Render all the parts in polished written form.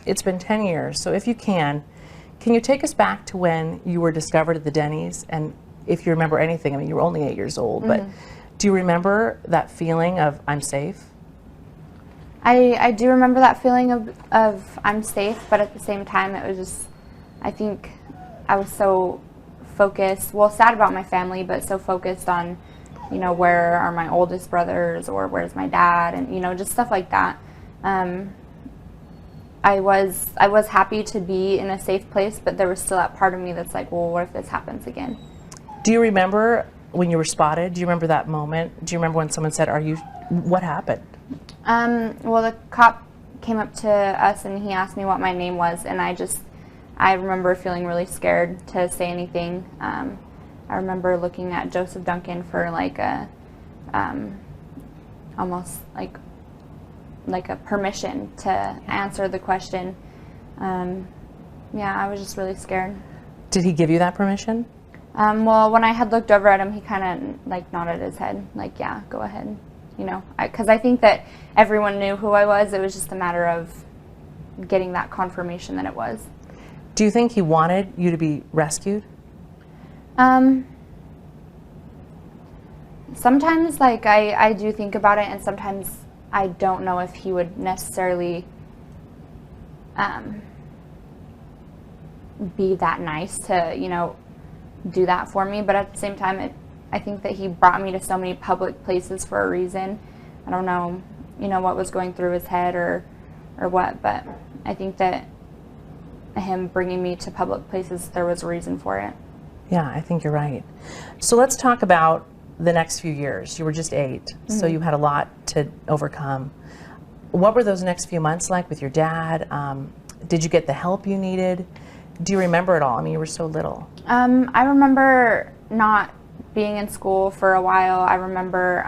it's been 10 years, so if you can you take us back to when you were discovered at the Denny's, and if you remember anything? I mean, you were only 8 years old, but do you remember that feeling of I'm safe? I do remember that feeling of I'm safe, but at the same time it was just, I think I was so focused, well, sad about my family, but so focused on, you know, where are my oldest brothers, or where's my dad, and, you know, just stuff like that. I was happy to be in a safe place, but there was still that part of me that's like, well, what if this happens again? Do you remember when you were spotted? Do you remember that moment? Do you remember when someone said, what happened? Well, the cop came up to us and he asked me what my name was, and I remember feeling really scared to say anything. I remember looking at Joseph Duncan for like a, almost like a permission to answer the question. Yeah, I was just really scared. Did he give you that permission? Well, when I had looked over at him, he kind of like nodded his head, like, yeah, go ahead. You know, because I think that everyone knew who I was. It was just a matter of getting that confirmation that it was. Do you think he wanted you to be rescued? Sometimes, like, I do think about it, and sometimes I don't know if he would necessarily be that nice to, you know, do that for me. But at the same time, I think that he brought me to so many public places for a reason. I don't know, you know, what was going through his head or what, but I think that him bringing me to public places, there was a reason for it. Yeah, I think you're right. So let's talk about the next few years. You were just 8, so you had a lot to overcome. What were those next few months like with your dad? Did you get the help you needed? Do you remember it all? I mean, you were so little. I remember not being in school for a while. I remember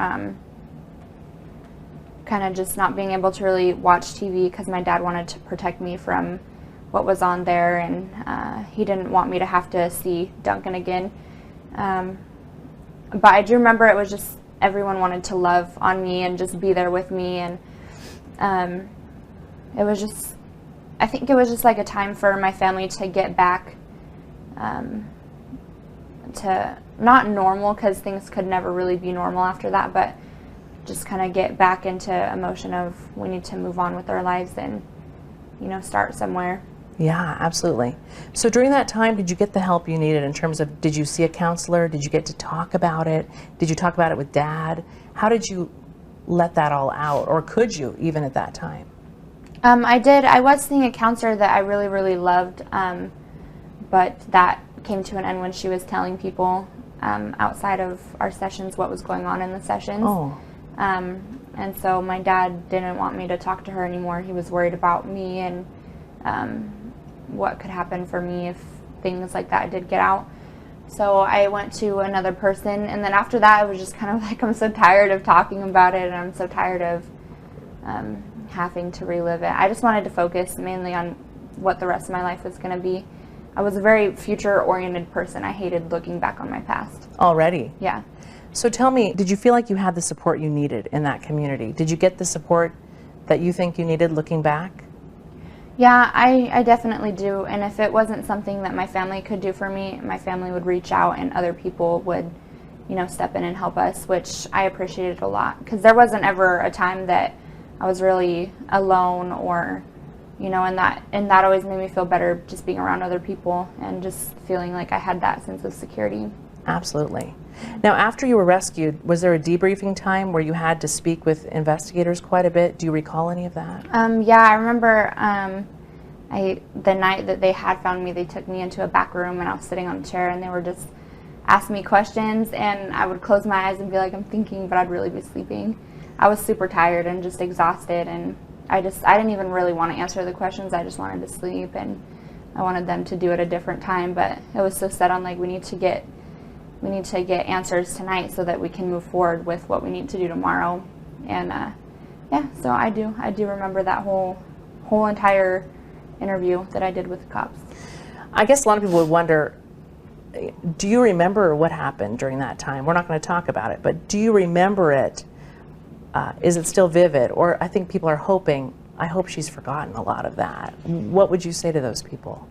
kind of just not being able to really watch TV because my dad wanted to protect me from what was on there, and he didn't want me to have to see Duncan again. But I do remember it was just everyone wanted to love on me and just be there with me, and it was just, I think it was just like a time for my family to get back to not normal, because things could never really be normal after that, but just kind of get back into emotion of we need to move on with our lives and, you know, start somewhere. Yeah, absolutely. So during that time, did you get the help you needed in terms of, did you see a counselor? Did you get to talk about it? Did you talk about it with Dad? How did you let that all out, or could you even at that time? I did. I was seeing a counselor that I really, really loved, but that came to an end when she was telling people outside of our sessions what was going on in the sessions. Oh. And so my dad didn't want me to talk to her anymore. He was worried about me and what could happen for me if things like that did get out. So I went to another person, and then after that I was just kind of like, I'm so tired of talking about it, and I'm so tired of having to relive it. I just wanted to focus mainly on what the rest of my life was going to be. I was a very future-oriented person. I hated looking back on my past. Already? Yeah. So tell me, did you feel like you had the support you needed in that community? Did you get the support that you think you needed looking back? Yeah, I definitely do. And if it wasn't something that my family could do for me, my family would reach out and other people would, you know, step in and help us, which I appreciated a lot. Because there wasn't ever a time that I was really alone, or, you know, and that always made me feel better, just being around other people and just feeling like I had that sense of security. Absolutely. Now, after you were rescued, was there a debriefing time where you had to speak with investigators quite a bit? Do you recall any of that? Yeah, I remember the night that they had found me, they took me into a back room and I was sitting on a chair and they were just asking me questions, and I would close my eyes and be like, I'm thinking, but I'd really be sleeping. I was super tired and just exhausted, and I didn't even really want to answer the questions. I just wanted to sleep, and I wanted them to do it a different time, but it was so set on, like, we need to get answers tonight so that we can move forward with what we need to do tomorrow. And yeah, so I do remember that whole entire interview that I did with the cops. I guess a lot of people would wonder, do you remember what happened during that time? We're not going to talk about it, but do you remember it? Is it still vivid? Or I think people are hoping I hope she's forgotten a lot of that. What would you say to those people?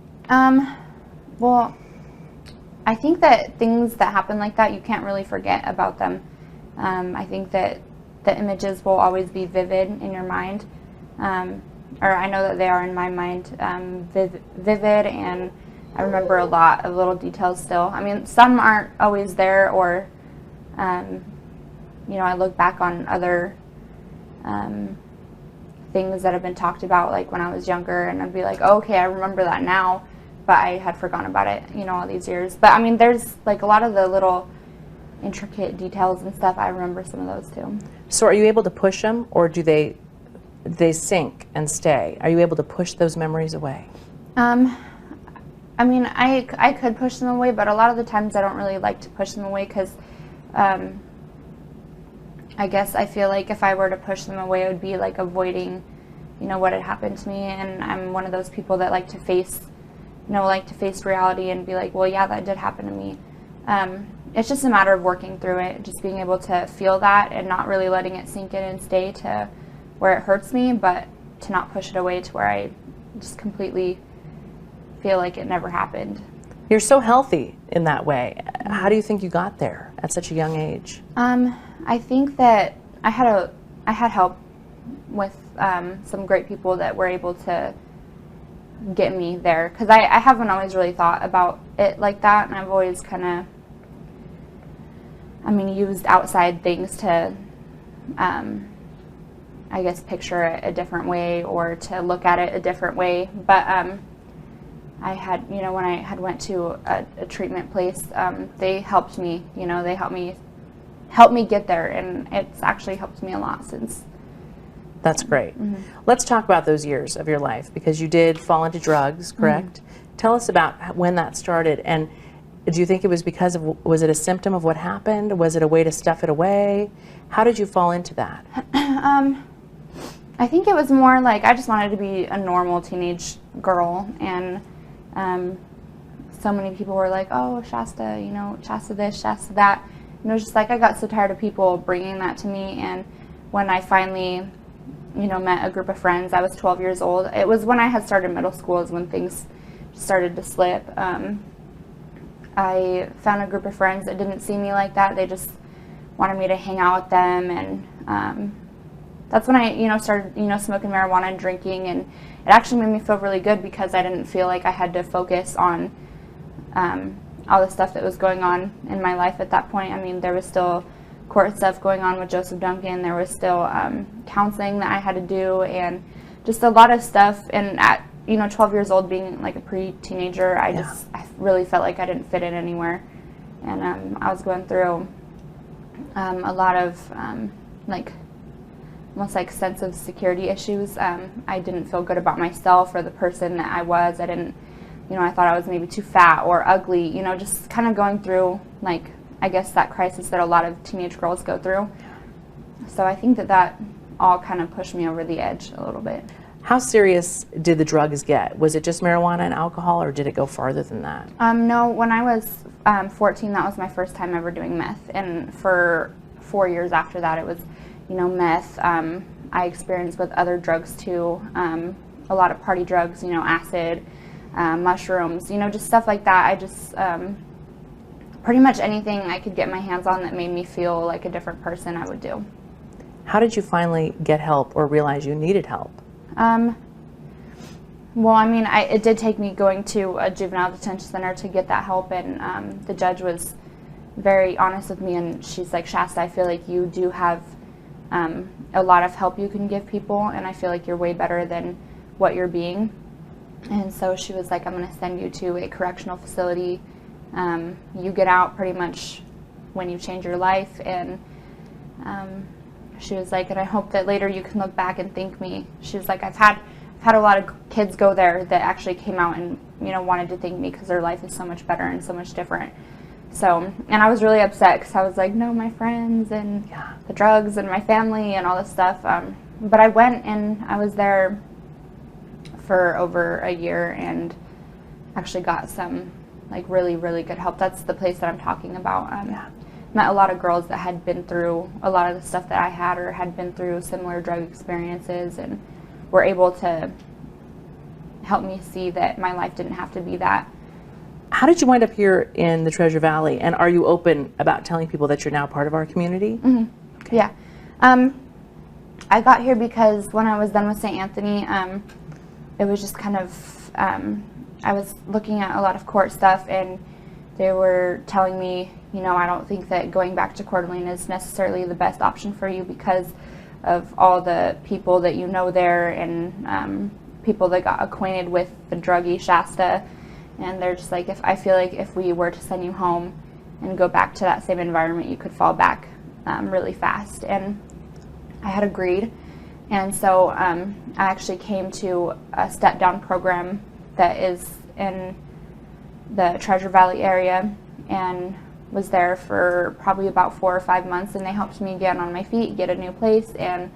Well, I think that things that happen like that, you can't really forget about them. I think that the images will always be vivid in your mind, or I know that they are in my mind, vivid, and I remember a lot of little details still. I mean, some aren't always there, or, you know, I look back on other things that have been talked about, like when I was younger, and I'd be like, oh, okay, I remember that now, but I had forgotten about it, you know, all these years. But I mean, there's like a lot of the little intricate details and stuff, I remember some of those too. So are you able to push them, or do they sink and stay? Are you able to push those memories away? I mean, I could push them away, but a lot of the times I don't really like to push them away because I guess I feel like if I were to push them away, it would be like avoiding, you know, what had happened to me. And I'm one of those people that like to face reality and be like, well, yeah, that did happen to me. It's just a matter of working through it, just being able to feel that and not really letting it sink in and stay to where it hurts me, but to not push it away to where I just completely feel like it never happened. You're so healthy in that way. How do you think you got there at such a young age? I think that I had help with some great people that were able to get me there, because I haven't always really thought about it like that, and I've always kind of, I mean, used outside things to, I guess, picture it a different way or to look at it a different way. But I had, you know, when I had went to a treatment place, they helped me, you know, they helped me get there, and it's actually helped me a lot since. That's great. Let's talk about those years of your life, because you did fall into drugs, correct? Tell us about when that started, and do you think it was because of, was it a symptom of what happened? Was it a way to stuff it away? How did you fall into that? I think it was more like I just wanted to be a normal teenage girl, and so many people were like, oh, Shasta, you know, Shasta this, Shasta that. And it was just like I got so tired of people bringing that to me, and when I finally, you know, met a group of friends, I was 12 years old. It was when I had started middle school is when things started to slip. I found a group of friends that didn't see me like that. They just wanted me to hang out with them, and that's when I, you know, started, you know, smoking marijuana and drinking, and it actually made me feel really good because I didn't feel like I had to focus on all the stuff that was going on in my life at that point. I mean, there was still court stuff going on with Joseph Duncan. There was still counseling that I had to do, and just a lot of stuff. And at, you know, 12 years old, being like a pre-teenager, I really felt like I didn't fit in anywhere. And I was going through a lot of like almost like sense of security issues. I didn't feel good about myself or the person that I was. I didn't, you know, I thought I was maybe too fat or ugly, you know, just kind of going through, like, I guess that crisis that a lot of teenage girls go through. So I think that that all kind of pushed me over the edge a little bit. How serious did the drugs get? Was it just marijuana and alcohol, or did it go farther than that? No, when I was 14, that was my first time ever doing meth. And for 4 years after that, it was, you know, meth. I experienced with other drugs too, a lot of party drugs, you know, acid, mushrooms, you know, just stuff like that. I just, pretty much anything I could get my hands on that made me feel like a different person, I would do. How did you finally get help or realize you needed help? Well, I mean, it did take me going to a juvenile detention center to get that help, and the judge was very honest with me, and she's like, Shasta, I feel like you do have a lot of help you can give people, and I feel like you're way better than what you're being. And so she was like, I'm going to send you to a correctional facility. You get out pretty much when you change your life, and she was like, and I hope that later you can look back and thank me. She was like, I've had a lot of kids go there that actually came out and, you know, wanted to thank me because their life is so much better and so much different. So, and I was really upset because I was like, no, my friends and the drugs and my family and all this stuff. But I went, and I was there for over a year and actually got some like really, really good help. That's the place that I'm talking about. Met a lot of girls that had been through a lot of the stuff that I had, or had been through similar drug experiences, and were able to help me see that my life didn't have to be that. How did you wind up here in the Treasure Valley, and are you open about telling people that you're now part of our community? Mm-hmm. Okay. Yeah. I got here because when I was done with St. Anthony, it was just kind of, I was looking at a lot of court stuff, and they were telling me, you know, I don't think that going back to Coeur d'Alene is necessarily the best option for you because of all the people that you know there, and people that got acquainted with the druggie Shasta. And they're just like, I feel like if we were to send you home and go back to that same environment, you could fall back really fast. And I had agreed. And so I actually came to a step-down program that is in the Treasure Valley area, and was there for probably about 4 or 5 months, and they helped me get on my feet, get a new place, and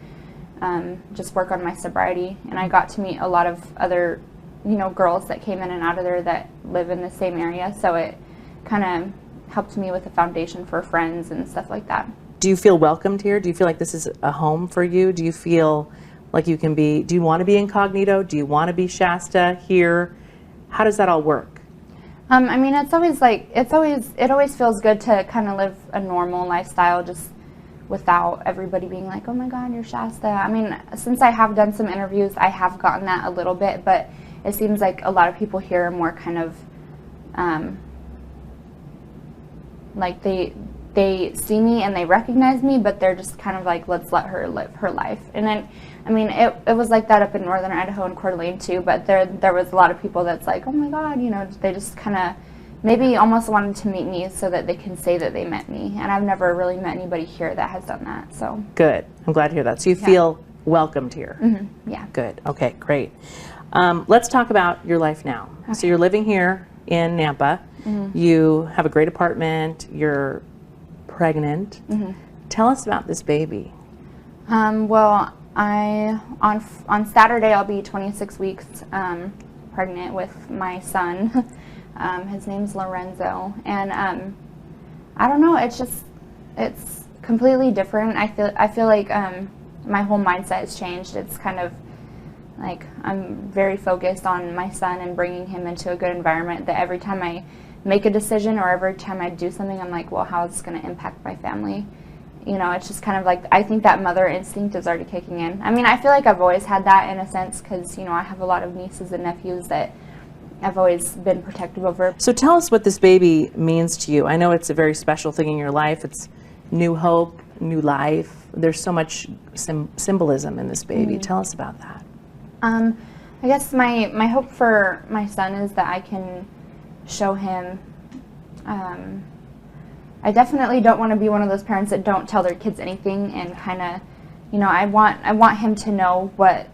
just work on my sobriety. And I got to meet a lot of other, you know, girls that came in and out of there that live in the same area, so it kind of helped me with a foundation for friends and stuff like that. Do you feel welcomed here? Do you feel like this is a home for you? Do you feel like you can be, do you want to be incognito? Do you want to be Shasta here? How does that all work? I mean, it's always like, it always feels good to kind of live a normal lifestyle, just without everybody being like, oh my God, you're Shasta. I mean, since I have done some interviews, I have gotten that a little bit, but it seems like a lot of people here are more kind of, like they see me and they recognize me, but they're just kind of like, let's let her live her life. And then, I mean, it was like that up in northern Idaho and Coeur d'Alene too, but there was a lot of people that's like, oh my God, you know, they just kind of maybe almost wanted to meet me so that they can say that they met me. And I've never really met anybody here that has done that, so. Good. I'm glad to hear that. So you feel welcomed here? Mm-hmm. Yeah. Good. Okay, great. Let's talk about your life now. Okay. So you're living here in Nampa. Mm-hmm. You have a great apartment. You're pregnant. Mm-hmm. Tell us about this baby. Well, on Saturday I'll be 26 weeks pregnant with my son. His name's Lorenzo, and I don't know. It's completely different. I feel like my whole mindset has changed. It's kind of like I'm very focused on my son and bringing him into a good environment, that every time I make a decision or every time I do something, I'm like, well, how is this going to impact my family? You know, it's just kind of like, I think that mother instinct is already kicking in. I mean, I feel like I've always had that in a sense, because, you know, I have a lot of nieces and nephews that I've always been protective over. So tell us what this baby means to you. I know it's a very special thing in your life. It's new hope, new life. There's so much symbolism in this baby. Mm-hmm. Tell us about that. I guess my hope for my son is that I can show him. I definitely don't want to be one of those parents that don't tell their kids anything, and kind of, you know, I want him to know what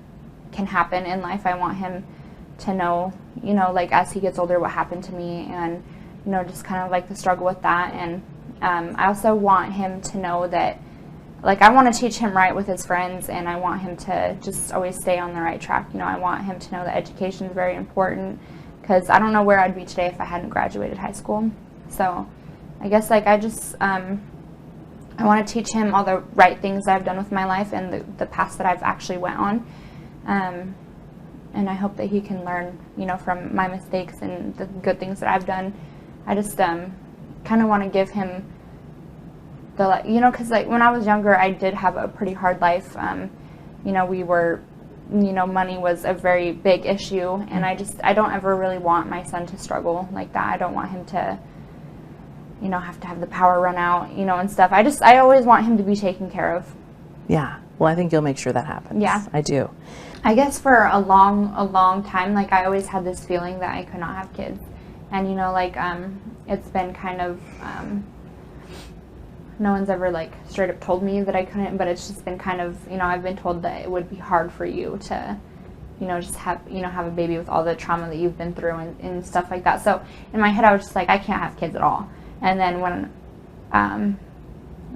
can happen in life. I want him to know, you know, like as he gets older, what happened to me, and, you know, just kind of like the struggle with that. And I also want him to know that, like, I want to teach him right with his friends, and I want him to just always stay on the right track. You know, I want him to know that education is very important, because I don't know where I'd be today if I hadn't graduated high school. So I guess, like, I just, I want to teach him all the right things that I've done with my life and the paths that I've actually went on. And I hope that he can learn, you know, from my mistakes and the good things that I've done. I just kind of want to give him the, you know, because, like, when I was younger, I did have a pretty hard life. You know, we were, you know, money was a very big issue, and I don't ever really want my son to struggle like that. I don't want him to, you know, have to have the power run out, you know, and stuff. I always want him to be taken care of. Yeah. Well, I think you'll make sure that happens. Yeah. I do. I guess for a long time, like, I always had this feeling that I could not have kids. And, you know, like, it's been kind of, no one's ever, like, straight up told me that I couldn't, but it's just been kind of, you know, I've been told that it would be hard for you to, you know, just have a baby with all the trauma that you've been through and stuff like that. So in my head, I was just like, I can't have kids at all. And then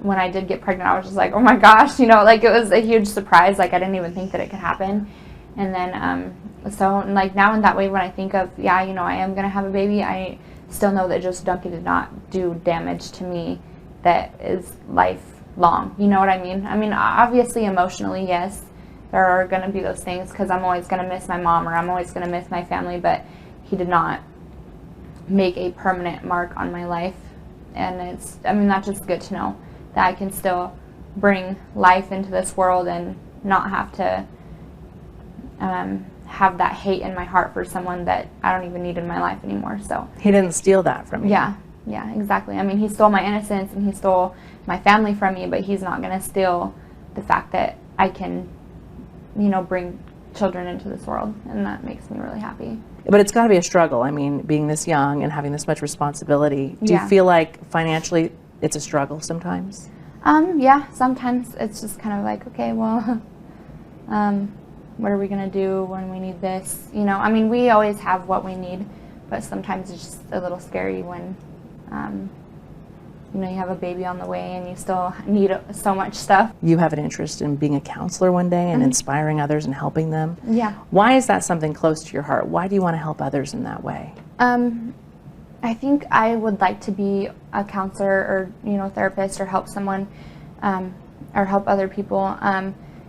when I did get pregnant, I was just like, oh my gosh, you know, like, it was a huge surprise. Like, I didn't even think that it could happen. And then, so, like, now in that way, when I think of, yeah, you know, I am going to have a baby, I still know that Joseph Duncan did not do damage to me that is lifelong. You know what I mean? I mean, obviously, emotionally, yes. there are going to be those things because I'm always going to miss my mom or I'm always going to miss my family, but he did not make a permanent mark on my life. And that's just good to know that I can still bring life into this world and not have to have that hate in my heart for someone that I don't even need in my life anymore. So he didn't steal that from you. Yeah, exactly. I mean, he stole my innocence and he stole my family from me, but he's not going to steal the fact that I can, bring children into this world, and that makes me really happy. But it's got to be a struggle. I mean, being this young and having this much responsibility, do you feel like financially it's a struggle sometimes? Yeah, sometimes it's just kind of like, okay, well, what are we going to do when we need this? I mean, we always have what we need, but sometimes it's just a little scary when, you have a baby on the way and you still need so much stuff. You have an interest in being a counselor one day and inspiring others and helping them. Yeah. Why is that something close to your heart? Why do you want to help others in that way? I think I would like to be a counselor or, therapist or help someone or help other people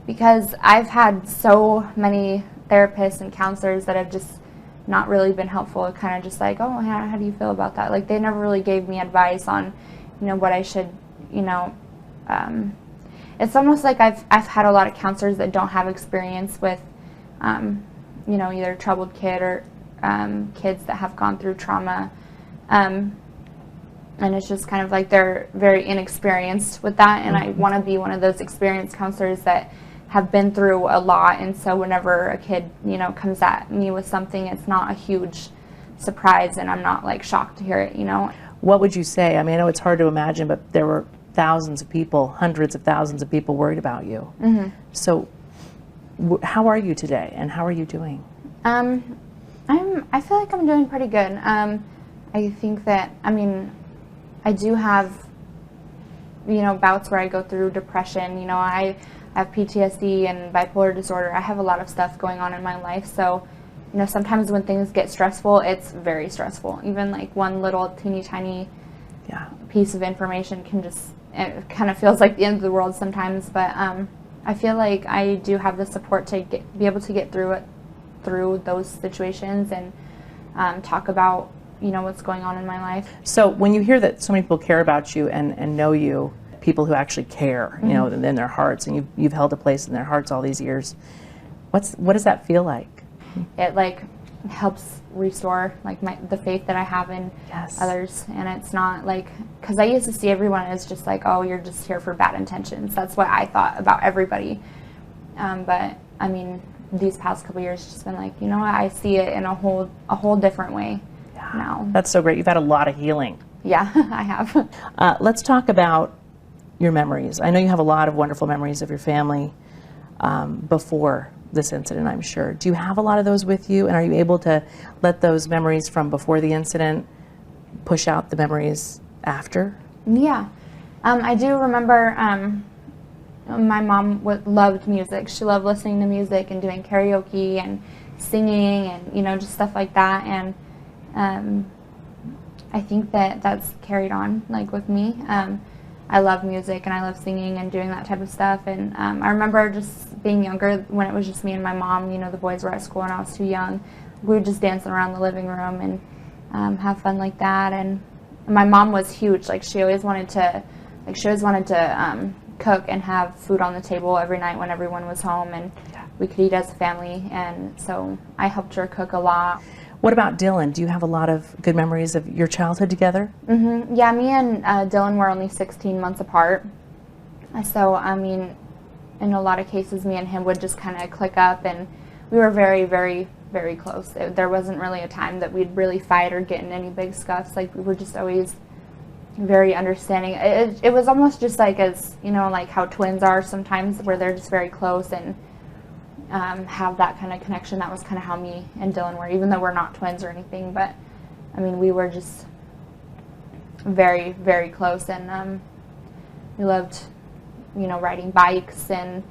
because I've had so many therapists and counselors that have just not really been helpful, kind of just like, oh, how do you feel about that? Like, they never really gave me advice on, what I should, it's almost like I've had a lot of counselors that don't have experience with, either troubled kid or kids that have gone through trauma. And it's just kind of like they're very inexperienced with that, and I want to be one of those experienced counselors that have been through a lot, and so whenever a kid, comes at me with something, it's not a huge surprise, and I'm not like shocked to hear it, What would you say? I mean, I know it's hard to imagine, but there were thousands of people, hundreds of thousands of people worried about you. So how are you today, and how are you doing? I feel like I'm doing pretty good. I think that, I do have, bouts where I go through depression. I have PTSD and bipolar disorder. I have a lot of stuff going on in my life. So, sometimes when things get stressful, it's very stressful. Even like one little teeny tiny piece of information it kind of feels like the end of the world sometimes. But I feel like I do have the support to be able to get through those situations and talk about what's going on in my life. So when you hear that so many people care about you and know you, people who actually care, in their hearts, and you've held a place in their hearts all these years, what does that feel like? It helps restore the faith that I have in others, and it's not because I used to see everyone as just like, oh, you're just here for bad intentions. That's what I thought about everybody. But I mean, these past couple years, it's just been like, I see it in a whole different way. Now. That's so great. You've had a lot of healing. Yeah, I have. Let's talk about your memories. I know you have a lot of wonderful memories of your family before this incident, I'm sure. Do you have a lot of those with you, and are you able to let those memories from before the incident push out the memories after? Yeah. I do remember my mom loved music. She loved listening to music and doing karaoke and singing and, just stuff like that. And I think that's carried on with me. I love music and I love singing and doing that type of stuff. And I remember just being younger when it was just me and my mom. The boys were at school and I was too young. We would just dance around the living room and have fun like that. And my mom was huge. She always wanted to cook and have food on the table every night when everyone was home, and we could eat as a family. And so I helped her cook a lot. What about Dylan? Do you have a lot of good memories of your childhood together? Mm-hmm. Yeah, me and Dylan were only 16 months apart. So, in a lot of cases, me and him would just kind of click up, and we were very, very, very close. There wasn't really a time that we'd really fight or get in any big scuffs. We were just always very understanding. It was almost just as, how twins are sometimes, where they're just very close and have that kind of connection. That was kind of how me and Dylan were, even though we're not twins or anything. But we were just very, very close, and we loved, riding bikes and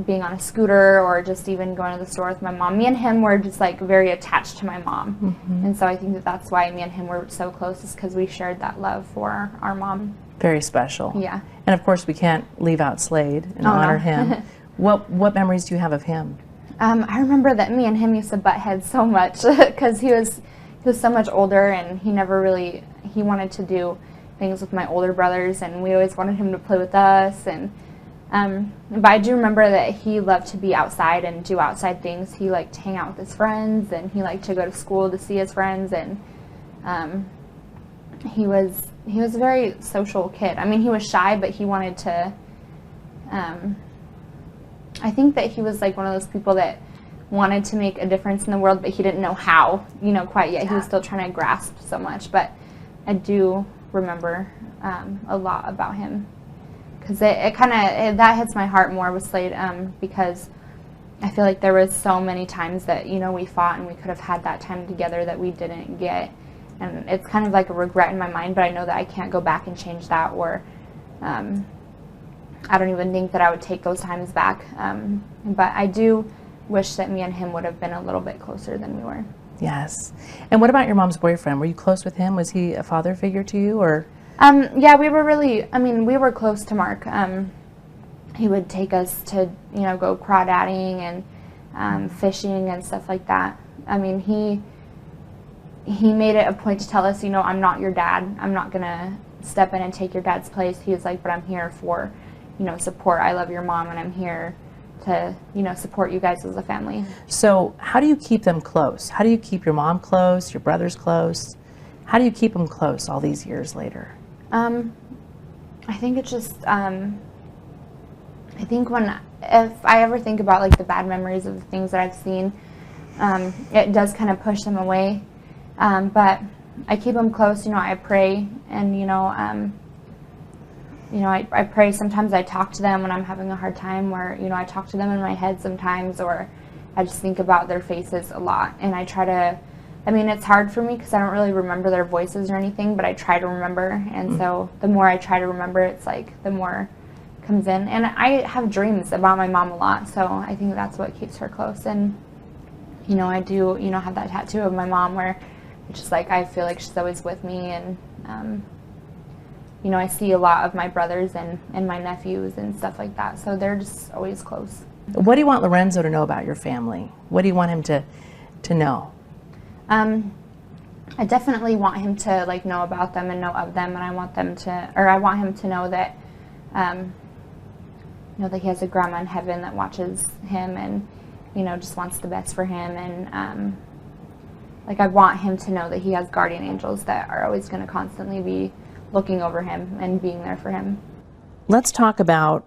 being on a scooter, or just even going to the store with my mom. Me and him were just very attached to my mom. Mm-hmm. And so I think that's why me and him were so close, is because we shared that love for our mom. Very special. Yeah. And of course we can't leave out Slade and honor him. What memories do you have of him? I remember that me and him used to butt heads so much because he was so much older, and he wanted to do things with my older brothers, and we always wanted him to play with us. And but I do remember that he loved to be outside and do outside things. He liked to hang out with his friends, and he liked to go to school to see his friends. And he was a very social kid. I mean, he was shy, but he wanted to. I think that he was like one of those people that wanted to make a difference in the world, but he didn't know how, quite yet. He was still trying to grasp so much. But I do remember a lot about him, because it kind of that hits my heart more with Slade, because I feel like there was so many times that we fought and we could have had that time together that we didn't get, and it's kind of like a regret in my mind. But I know that I can't go back and change that, or I don't even think that I would take those times back. But I do wish that me and him would have been a little bit closer than we were. Yes. And what about your mom's boyfriend? Were you close with him? Was he a father figure to you, or? Yeah, we were close to Mark. He would take us to, go crawdadding and fishing and stuff like that. I mean, he made it a point to tell us, I'm not your dad. I'm not going to step in and take your dad's place. He was like, but I'm here for, support. I love your mom, and I'm here to, support you guys as a family. So how do you keep them close? How do you keep your mom close, your brothers close? How do you keep them close all these years later? I think it's just, I think if I ever think about like the bad memories of the things that I've seen, it does kind of push them away. But I keep them close. I pray, and I pray. Sometimes I talk to them when I'm having a hard time, where I talk to them in my head sometimes, or I just think about their faces a lot, and I try to. I mean, it's hard for me because I don't really remember their voices or anything, but I try to remember, and so the more I try to remember, it's like the more comes in. And I have dreams about my mom a lot, so I think that's what keeps her close. And I do have that tattoo of my mom where it's just like I feel like she's always with me, and I see a lot of my brothers and my nephews and stuff like that, so they're just always close. What do you want Lorenzo to know about your family? What do you want him to know? I definitely want him to know about them and know of them, and I want him to know that that he has a grandma in heaven that watches him and just wants the best for him, and I want him to know that he has guardian angels that are always going to constantly be looking over him and being there for him. Let's talk about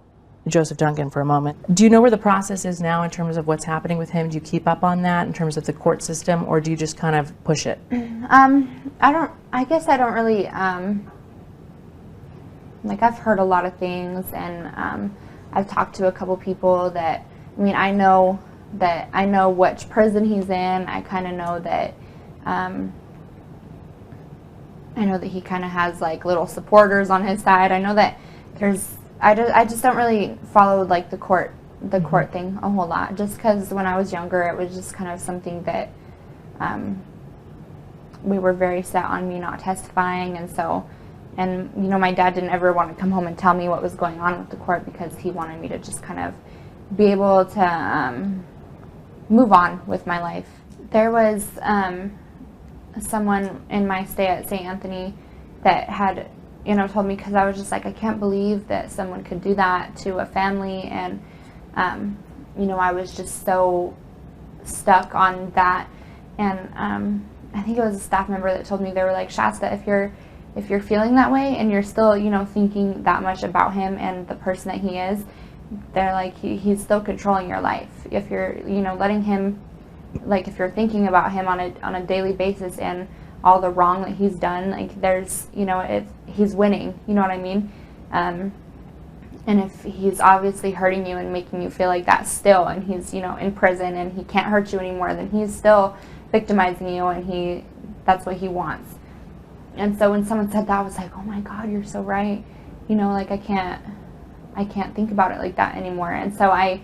Joseph Duncan for a moment. Do you know where the process is now in terms of what's happening with him? Do you keep up on that in terms of the court system, or do you just kind of push it? I guess I don't really, I've heard a lot of things, and I've talked to a couple people that, I know which prison he's in. I kind of know that, he kind of has little supporters on his side. I know that I just don't really follow the court thing a whole lot, just because when I was younger it was just kind of something that we were very set on me not testifying, and my dad didn't ever want to come home and tell me what was going on with the court because he wanted me to just kind of be able to move on with my life. There was someone in my stay at St. Anthony that had told me, because I was just I can't believe that someone could do that to a family, and I was just so stuck on that. And I think it was a staff member that told me, they were like, Shasta, if you're feeling that way and you're still thinking that much about him and the person that he is, they're like, he's still controlling your life. If you're letting him, if you're thinking about him on a daily basis and all the wrong that he's done, there's he's winning, you know what I mean? And if he's obviously hurting you and making you feel like that still, and he's in prison and he can't hurt you anymore, then he's still victimizing you, and that's what he wants. And so when someone said that, I was like, oh my God, you're so right. I can't think about it like that anymore. And so I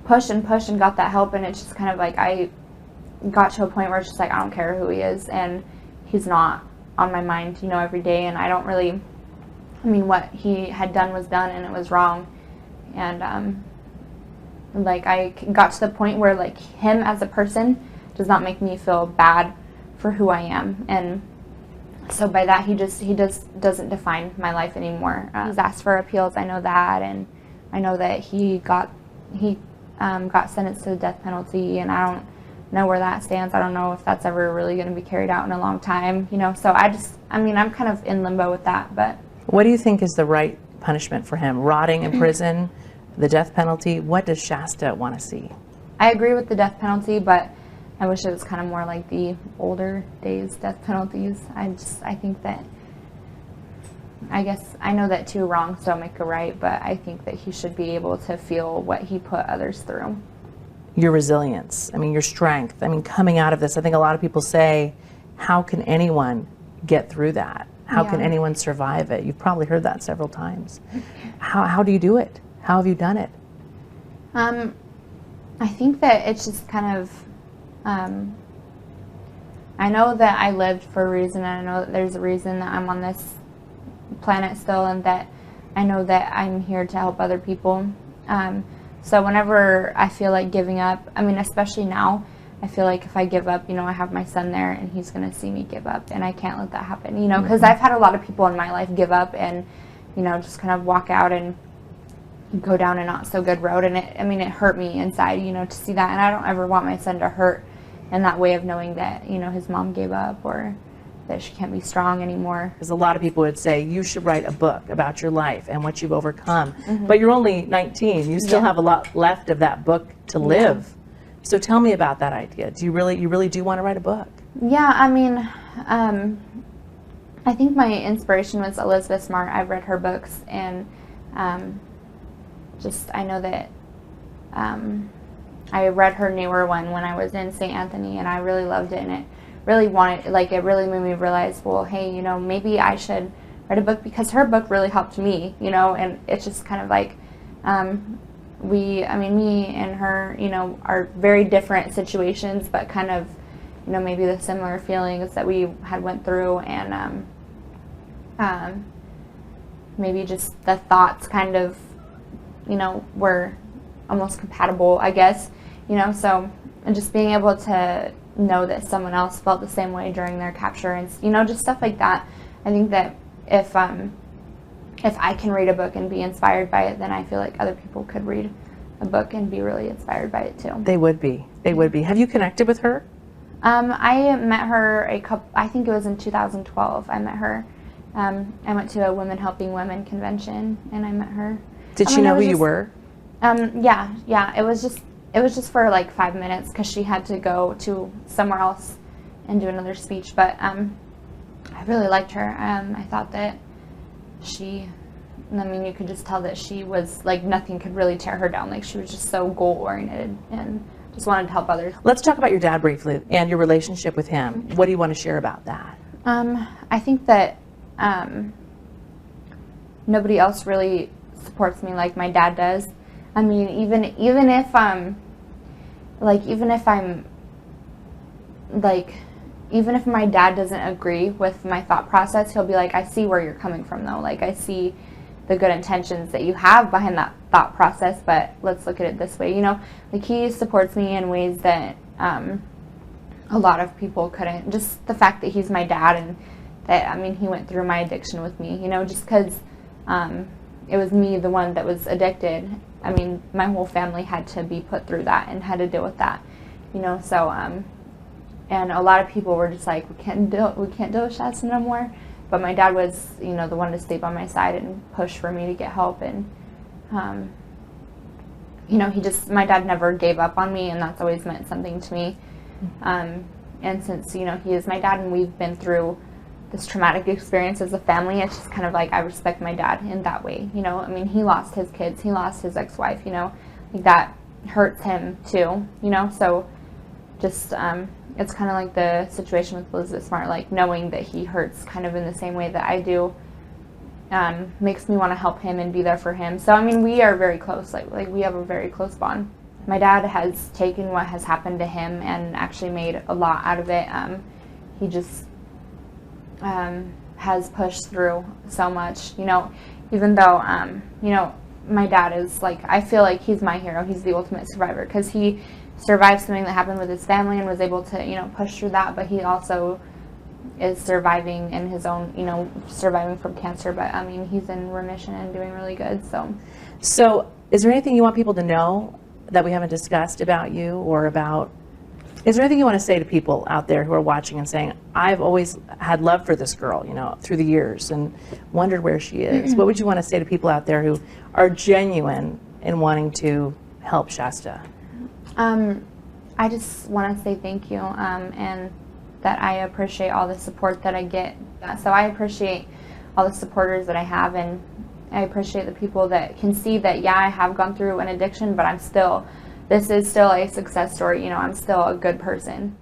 pushed and got that help, and it's just kind of I got to a point where it's just I don't care who he is, and he's not on my mind, every day, and I don't really, what he had done was done, and it was wrong, and like I got to the point where like him as a person does not make me feel bad for who I am. And so by that, he doesn't define my life anymore. He's asked for appeals, I know that, and I know that he got sentenced to the death penalty, and I don't know where that stands. I don't know if that's ever really going to be carried out in a long time, you know. So I'm kind of in limbo with that. But what do you think is the right punishment for him? Rotting in prison, the death penalty? What does Shasta want to see? I agree with the death penalty, but I wish it was kind of more like the older days death penalties. I think that, I guess, I know that two wrongs don't make a right, but I think that he should be able to feel what he put others through. Your resilience, I mean, your strength. I mean, coming out of this, I think a lot of people say, how can anyone get through that? How can anyone survive it? You've probably heard that several times. How do you do it? How have you done it? I think that it's just kind of, I know that I lived for a reason, and I know that there's a reason that I'm on this planet still, and that I know that I'm here to help other people. So whenever I feel like giving up, I mean, especially now, I feel like if I give up, you know, I have my son there, and he's going to see me give up, and I can't let that happen, you know, because I've had a lot of people in my life give up and, you know, just kind of walk out and go down a not so good road, and it hurt me inside, you know, to see that, and I don't ever want my son to hurt in that way of knowing that, you know, his mom gave up or that she can't be strong anymore. Because a lot of people would say you should write a book about your life and what you've overcome, but you're only 19. You still have a lot left of that book to live. So tell me about that idea. Do you really do want to write a book? Yeah, I mean, I think my inspiration was Elizabeth Smart. I've read her books, and I know that I read her newer one when I was in St. Anthony, and I really loved it, and it really made me realize, well, hey, you know, maybe I should write a book, because her book really helped me, you know, and it's just kind of like, me and her, you know, are very different situations, but kind of, you know, maybe the similar feelings that we had went through, and maybe just the thoughts kind of, you know, were almost compatible, I guess, you know. So, and just being able to know that someone else felt the same way during their capture, and, you know, just stuff like that. I think that if I can read a book and be inspired by it, then I feel like other people could read a book and be really inspired by it too. They would be. Have you connected with her? I met her I think it was in 2012. I met her. I went to a Women Helping Women convention, and I met her. Did she know who you were? Yeah. It was just for like 5 minutes, because she had to go to somewhere else and do another speech. But I really liked her. I thought that you could just tell that she was like, nothing could really tear her down. Like, she was just so goal oriented and just wanted to help others. Let's talk about your dad briefly and your relationship with him. What do you want to share about that? I think that nobody else really supports me like my dad does. I mean, even if my dad doesn't agree with my thought process, he'll be like, I see where you're coming from though. Like, I see the good intentions that you have behind that thought process, but let's look at it this way, you know. Like, he supports me in ways that a lot of people couldn't. Just the fact that he's my dad, and that, I mean, he went through my addiction with me, you know, just because it was me, the one that was addicted. I mean, my whole family had to be put through that and had to deal with that, you know. So and a lot of people were just like, we can't deal with Shasta no more. But my dad was, you know, the one to stay by my side and push for me to get help. And you know, my dad never gave up on me, and that's always meant something to me. And since, you know, he is my dad, and we've been through this traumatic experience as a family, it's just kind of like, I respect my dad in that way, you know. I mean, he lost his kids, he lost his ex-wife, you know, like, that hurts him too, you know. So just it's kind of like the situation with Elizabeth Smart, like, knowing that he hurts kind of in the same way that I do, makes me want to help him and be there for him. So, I mean, we are very close, like we have a very close bond. My dad has taken what has happened to him and actually made a lot out of it. He just has pushed through so much, you know, even though, you know, my dad is like, I feel like he's my hero. He's the ultimate survivor because he survived something that happened with his family and was able to, you know, push through that. But he also is surviving in his own, you know, surviving from cancer. But I mean, he's in remission and doing really good. So is there anything you want people to know that we haven't discussed about you, or about, is there anything you want to say to people out there who are watching and saying, I've always had love for this girl, you know, through the years and wondered where she is? What would you want to say to people out there who are genuine in wanting to help Shasta? I just want to say thank you, and that I appreciate all the support that I get. So I appreciate all the supporters that I have, and I appreciate the people that can see that, yeah, I have gone through an addiction, but this is still a success story. You know, I'm still a good person.